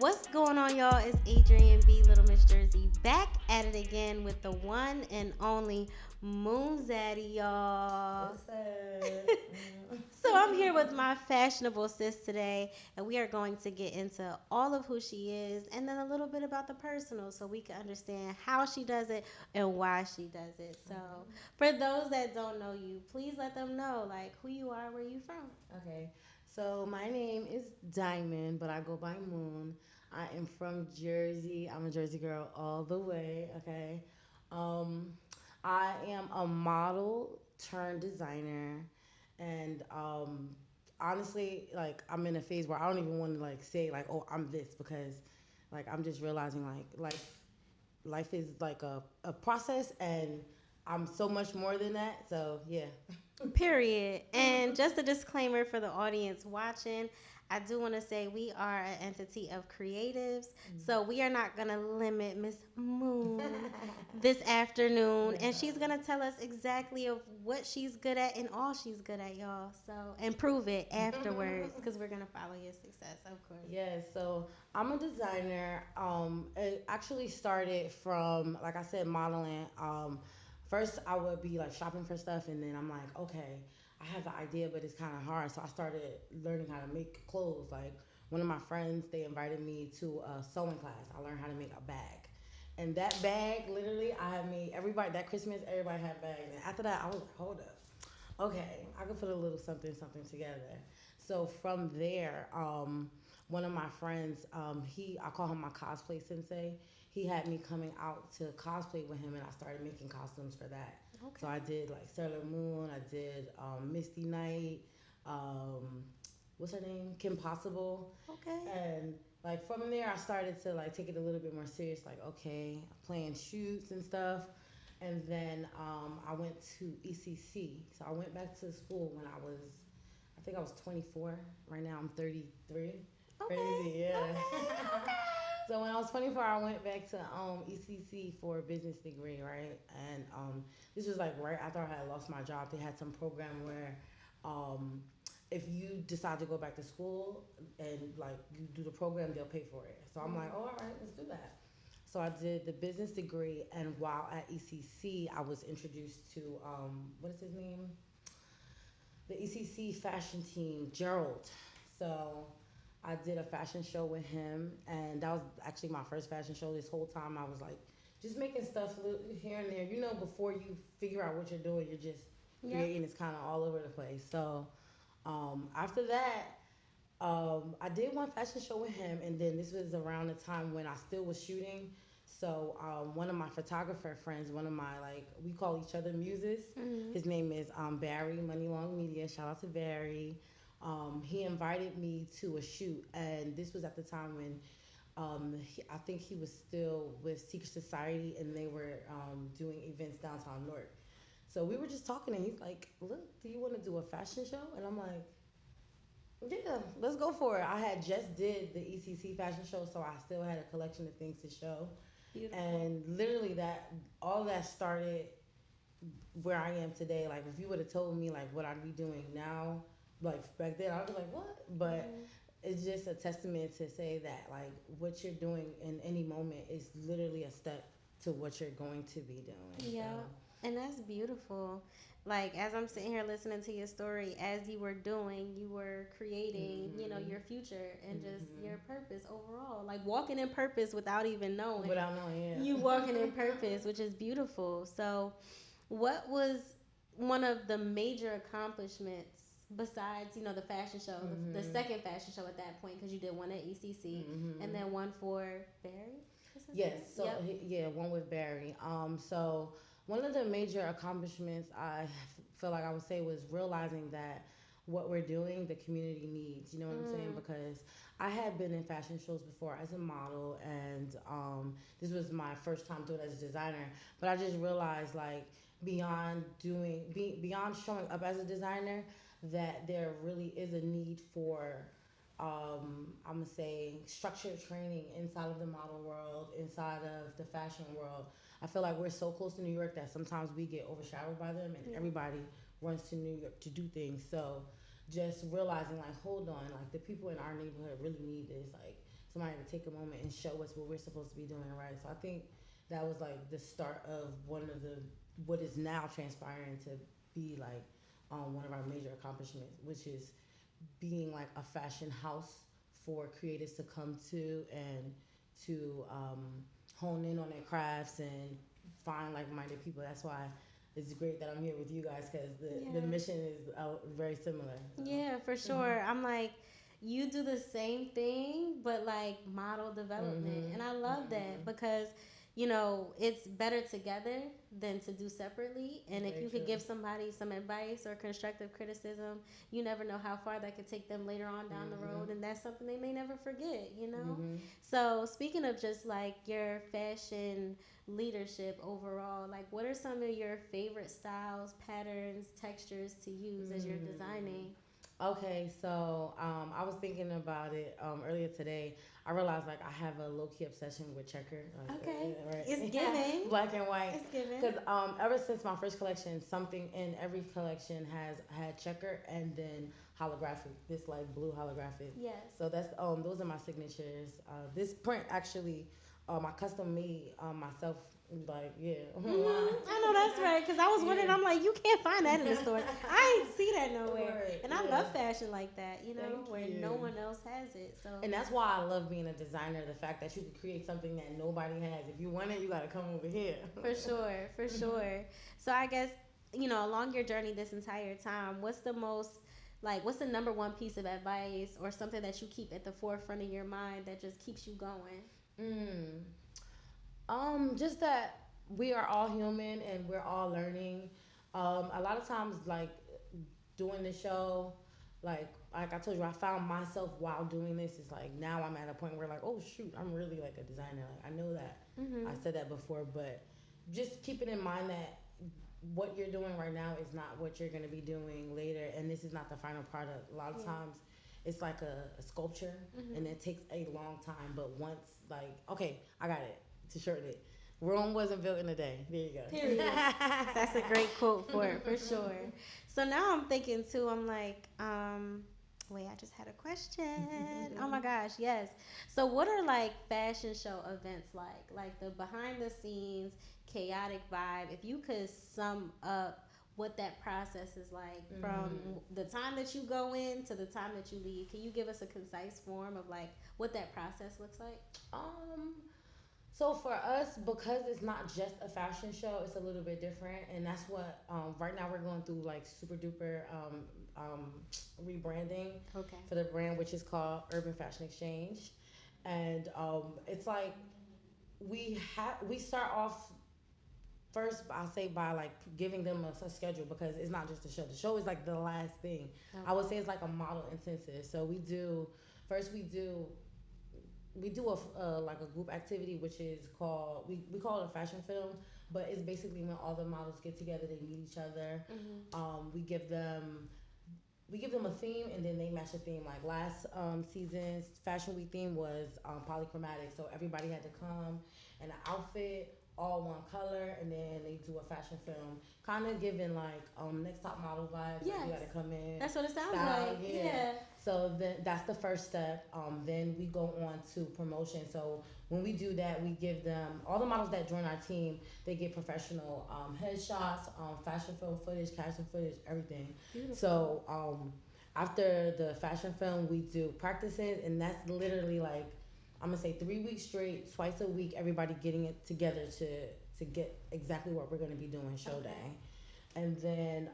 What's going on, y'all? It's Adrian B. Little Miss Jersey back at it again with the one and only Moon Zaddy, y'all. What's up? So I'm here with my fashionable sis today, and we are going to get into all of who she is and then a little bit about the personal so we can understand how she does it and why she does it. So for those that don't know you, please let them know like who you are, where you from. Okay, so my name is Diamond, but I go by Moon. I am from Jersey. I'm a Jersey girl all the way. Okay, um, I am a model turned designer, and honestly, like I'm in a phase where I don't even want to like say like, oh, I'm this because, like, I'm just realizing like life is like a process, and I'm so much more than that. So yeah. Period. And just a disclaimer for the audience watching, I do want to say we are an entity of creatives, so we are not going to limit Miss Moon this afternoon, and she's going to tell us exactly of what she's good at and all she's good at, y'all. So, and prove it afterwards because we're going to follow your success, of course. Yes, so I'm a designer. It actually started from, like I said, modeling. First, I would be like shopping for stuff, and then I'm like, okay, I have the idea, but it's kind of hard. So I started learning how to make clothes. Like one of my friends, they invited me to a sewing class. I learned how to make a bag. And that bag, literally, I had made everybody that Christmas. Everybody had bags, and after that, I was like, hold up, okay, I could put a little something something together. So from there, one of my friends, I call him my cosplay sensei. He had me coming out to cosplay with him, and I started making costumes for that. Okay. So I did like Sailor Moon, I did Misty Knight, um, what's her name, Kim Possible, Okay. and like from there I started to like take it a little bit more serious. Like okay, playing shoots and stuff. And then I went to ECC. So I went back to school when I think I was 24. Right now I'm 33. Okay. Crazy, yeah. Okay. Okay. So when I was 24, I went back to ECC for a business degree, right? And this was like right after I had lost my job. They had some program where um, if you decide to go back to school and like you do the program, they'll pay for it. So I'm like, oh, all right, let's do that. So I did the business degree, and while at ECC, I was introduced to what is his name? The ECC fashion team, Gerald. So I did a fashion show with him, and that was actually my first fashion show. This whole time, I was like just making stuff here and there. You know, before you figure out what you're doing, you're just creating. It's kind of all over the place. So after that, I did one fashion show with him, and then this was around the time when I still was shooting. So one of my photographer friends, one of my like we call each other muses. Mm-hmm. His name is Barry Money Long Media. Shout out to Barry. He invited me to a shoot, and this was at the time when I think he was still with Secret Society, and they were doing events downtown Newark. So we were just talking, and he's like, "Look, do you want to do a fashion show?" And I'm like, yeah, let's go for it. I had just did the ECC fashion show, so I still had a collection of things to show. Beautiful. And literally that all that started where I am today. Like if you would have told me like what I'd be doing now, like back then, I'd be like, what? But it's just a testament to say that like what you're doing in any moment is literally a step to what you're going to be doing. Yeah. And that's beautiful. Like as I'm sitting here listening to your story, as you were doing, you were creating, your future and just your purpose overall. Like walking in purpose without even knowing. Without knowing, yeah. You walking in purpose, which is beautiful. So, what was one of the major accomplishments besides, the fashion show, the second fashion show at that point, because you did one at ECC and then one for Barry? Yes, so yeah, one with Barry. So one of the major accomplishments feel like I would say was realizing that what we're doing, the community needs. You know what I'm saying? Because I had been in fashion shows before as a model, and this was my first time doing it as a designer. But I just realized like beyond showing up as a designer, that there really is a need for I'm gonna say structured training inside of the model world, inside of the fashion world. I feel like we're so close to New York that sometimes we get overshadowed by them, and everybody runs to New York to do things. So just realizing like, hold on, like the people in our neighborhood really need this. Like somebody to take a moment and show us what we're supposed to be doing, right? So I think that was like the start of one of the what is now transpiring to be like one of our major accomplishments, which is being like a fashion house for creators to come to and to hone in on their crafts and find like-minded people. That's why it's great that I'm here with you guys because the mission is very similar. So. Yeah, for sure. I'm like, you do the same thing, but like model development. And I love that because, you know, it's better together than to do separately. And if Very you true. could give somebody some advice or constructive criticism, you never know how far that could take them later on down the road. And that's something they may never forget, you know? So, speaking of just like your fashion leadership overall, like what are some of your favorite styles, patterns, textures to use as you're designing? Okay, so I was thinking about it earlier today. I realized like I have a low key obsession with checker. Like, Okay, right? it's giving. Black and white. It's giving. Because ever since my first collection, something in every collection has had checker and then holographic. This like blue holographic. Yes. So that's those are my signatures. This print actually, I custom made myself. Like I know that's right because I was wondering. I'm like, you can't find that in the stores. I ain't see that nowhere. Right, And I love fashion like that, you know, Thank where you. no one else has it. So And that's why I love being a designer. The fact that you can create something that nobody has. If you want it, you got to come over here. for sure, for sure. So I guess, you know, along your journey this entire time, what's the number one piece of advice or something that you keep at the forefront of your mind that just keeps you going? Just that we are all human and we're all learning. A lot of times, like doing the show, like I told you, I found myself while doing this. It's like now I'm at a point where like, oh shoot, I'm really like a designer. Like I know that. I said that before, but just keeping in mind that what you're doing right now is not what you're gonna be doing later, and this is not the final product. A lot of times, it's like a sculpture, and it takes a long time. But once, like, okay, I got it. To shorten it, Rome wasn't built in a day. There you go. Period. That's a great quote for it, for sure. So now I'm thinking too, I'm like, wait, I just had a question. Oh my gosh, yes. So what are like fashion show events like? Like the behind the scenes, chaotic vibe. If you could sum up what that process is like from the time that you go in to the time that you leave, can you give us a concise form of like what that process looks like? So for us, because it's not just a fashion show, it's a little bit different, and that's what right now we're going through like super duper rebranding for the brand, which is called Urban Fashion Exchange, and it's like we start off first. I'll say by like giving them a schedule because it's not just a show. The show is like the last thing. I would say it's like a model intensive. So we do a like a group activity which is called we call it a fashion film, but it's basically when all the models get together, they meet each other. We give them a theme and then they match a theme. Like last season's fashion week theme was polychromatic, so everybody had to come in an outfit all one color, and then they do a fashion film, kind of giving like next top model vibes. Yes. Like you gotta come in. That's what it sounds style, like. Yeah. So then that's the first step. Then we go on to promotion. So when we do that, we give them all the models that join our team. They get professional headshots, fashion film footage, casting footage, everything. Beautiful. So after the fashion film, we do practices, and that's literally like I'm gonna say 3 weeks straight, twice a week. Everybody getting it together to get exactly what we're gonna be doing show day, and then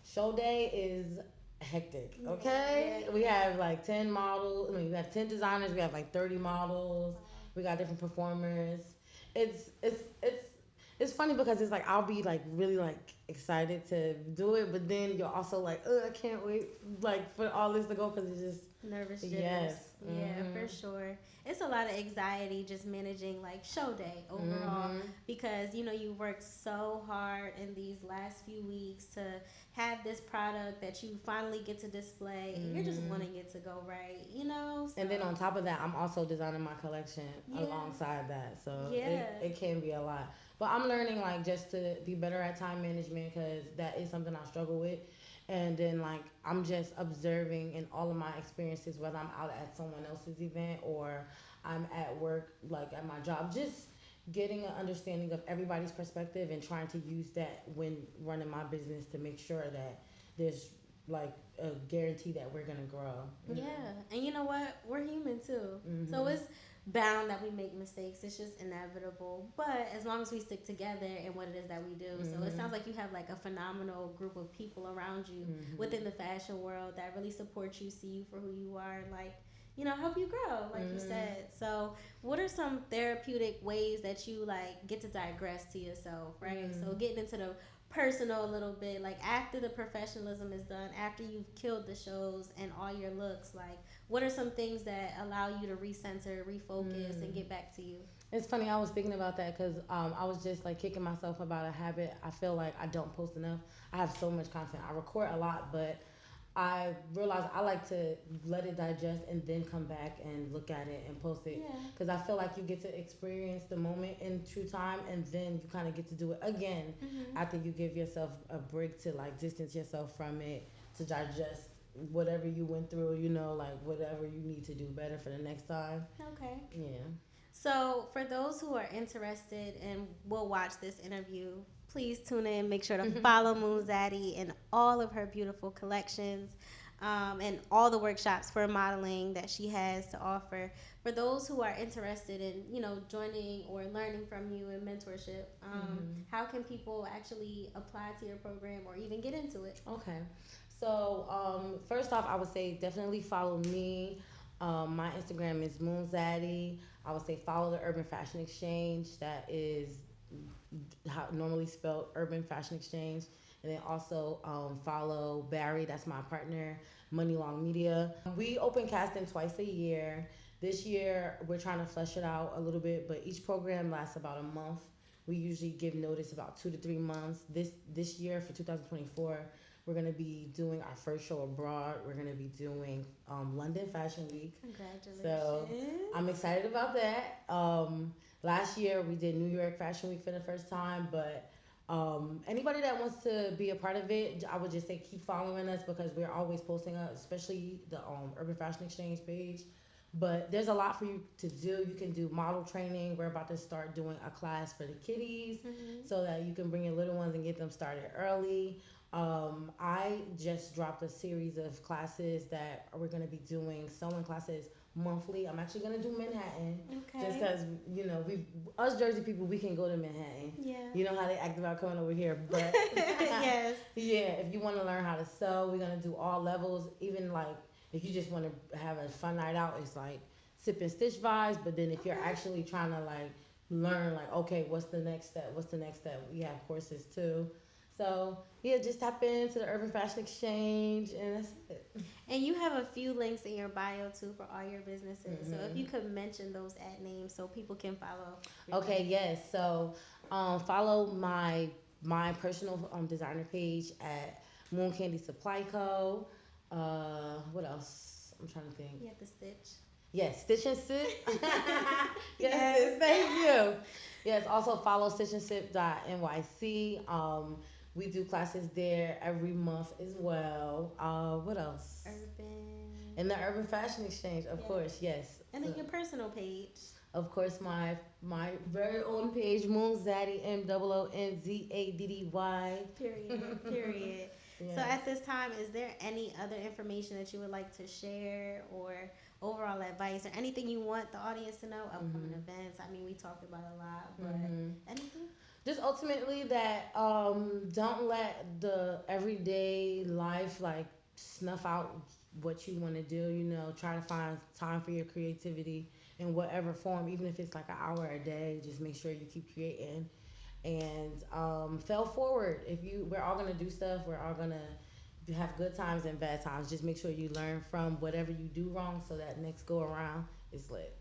show day is hectic. Okay, we have like 10 models. I mean, we have 10 designers. We have like 30 models. We got different performers. It's funny because it's like I'll be like really like excited to do it, but then you're also like, I can't wait like for all this to go because it's just nervous jitters. Yes. Yeah, for sure. It's a lot of anxiety just managing like show day overall because you know you worked so hard in these last few weeks to have this product that you finally get to display and you're just wanting it to go right, you know. So. And then on top of that, I'm also designing my collection alongside that, so it can be a lot. But I'm learning like just to be better at time management because that is something I struggle with. And then like I'm just observing in all of my experiences, whether I'm out at someone else's event or I'm at work, like at my job, just getting an understanding of everybody's perspective and trying to use that when running my business to make sure that there's like a guarantee that we're gonna grow. Yeah, and you know what? We're human too, so Mm-hmm. it's bound that we make mistakes. It's just inevitable. But as long as we stick together in what it is that we do, so it sounds like you have like a phenomenal group of people around you within the fashion world that really support you, see you for who you are, and like help you grow, like you said. So, what are some therapeutic ways that you like get to digress to yourself, right? So, getting into the personal a little bit, like after the professionalism is done, after you've killed the shows and all your looks, like what are some things that allow you to recenter, refocus, and get back to you? It's funny. I was thinking about that because I was just like kicking myself about a habit. I feel like I don't post enough. I have so much content. I record a lot, but I realized I like to let it digest and then come back and look at it and post it because I feel like you get to experience the moment in true time and then you kind of get to do it again after you give yourself a break to like distance yourself from it to digest whatever you went through, like whatever you need to do better for the next time. Okay. Yeah. So, for those who are interested and will watch this interview, please tune in. Make sure to follow Moon Zaddy in all of her beautiful collections and all the workshops for modeling that she has to offer. For those who are interested in, joining or learning from you in mentorship, how can people actually apply to your program or even get into it? Okay. So, first off, I would say definitely follow me. My Instagram is Moon Zaddy. I would say follow the Urban Fashion Exchange. That is how normally spelled Urban Fashion Exchange. And then also follow Barry, that's my partner, Money Long Media. We open casting twice a year. This year we're trying to flesh it out a little bit, but each program lasts about a month. We usually give notice about 2 to 3 months. This year for 2024, we're going to be doing our first show abroad. We're going to be doing London Fashion Week. Congratulations. So I'm excited about that. Last year we did New York Fashion Week for the first time, but anybody that wants to be a part of it, I would just say keep following us because we're always posting up, especially the Urban Fashion Exchange page. But there's a lot for you to do. You can do model training. We're about to start doing a class for the kiddies so that you can bring your little ones and get them started early. I just dropped a series of classes that we're going to be doing sewing classes monthly. I'm actually going to do Manhattan just because, us Jersey people, we can go to Manhattan. Yeah. You know how they act about coming over here. But yes. Yeah, if you want to learn how to sew, we're going to do all levels. Even like if you just want to have a fun night out, it's like sip and stitch vibes. But then if you're actually trying to like learn like, okay, what's the next step? We have courses too. So yeah, just tap into the Urban Fashion Exchange and that's it. And you have a few links in your bio too for all your businesses. So if you could mention those at names so people can follow. Okay, yes. So follow my personal designer page at Moon Candy Supply Co. What else? I'm trying to think. You have to stitch. Yes, Stitch and Sip. Yes, thank you. Yes, also follow stitchandsip.nyc. We do classes there every month as well. What else? Urban. And the Urban Fashion Exchange, of course, yes. And then your personal page. Of course, my very own page, Moon Zaddy, MOONZADDY. Period. Yes. So at this time, is there any other information that you would like to share or overall advice or anything you want the audience to know? Upcoming events. I mean, we talked about a lot, but anything? Just ultimately that don't let the everyday life like snuff out what you want to do. Try to find time for your creativity in whatever form, even if it's like an hour a day. Just make sure you keep creating and fail forward. We're all gonna do stuff. We're all gonna have good times and bad times. Just make sure you learn from whatever you do wrong so that next go around is lit.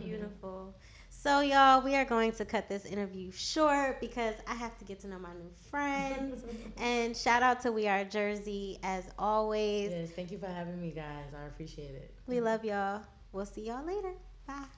Beautiful. So, y'all, we are going to cut this interview short because I have to get to know my new friends. And shout out to We Are Jersey as always. Yes, thank you for having me, guys. I appreciate it. We love y'all. We'll see y'all later. Bye.